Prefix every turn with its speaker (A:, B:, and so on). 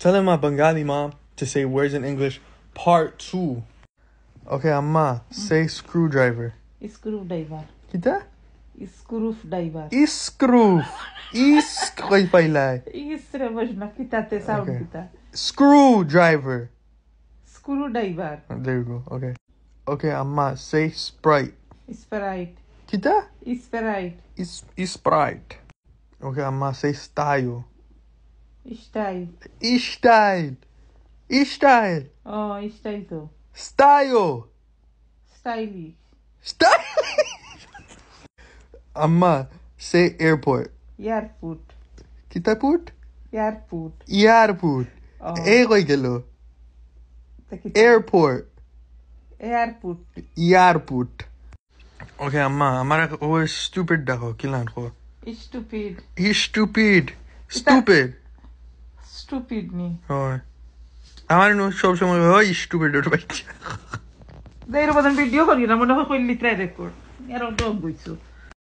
A: Telling my Bengali mom to say words in English, part 2. Okay, Amma, say screwdriver.
B: Screwdriver.
A: Kita?
B: Screwdriver.
A: Screw. Koi pailai.
B: Okay.
A: Screwdriver.
B: Screwdriver.
A: There you go. Okay. Okay, Amma, say Sprite.
B: Sprite.
A: Kita?
B: Sprite.
A: Sprite. Okay, Amma, say style.
B: Style.
A: Style. Style.
B: Oh, style to.
A: Style.
B: Stylish.
A: Stylish. Amma, say airport.
B: Airport.
A: Kita put?
B: Airport.
A: Airport. Koi gelo. Airport.
B: Airport.
A: Airport. Okay, Amma, amara over stupid dakho kilan ko.
B: Stupid.
A: He's stupid. Stupid.
B: Stupid ni.
A: Oh. আমার no সব সময় হয় stupid ওর বাচ্চা
B: দেইরো বদন video করি না মনে হয় কইলি ট্রাই রেকর্ড এর ডগ গইছো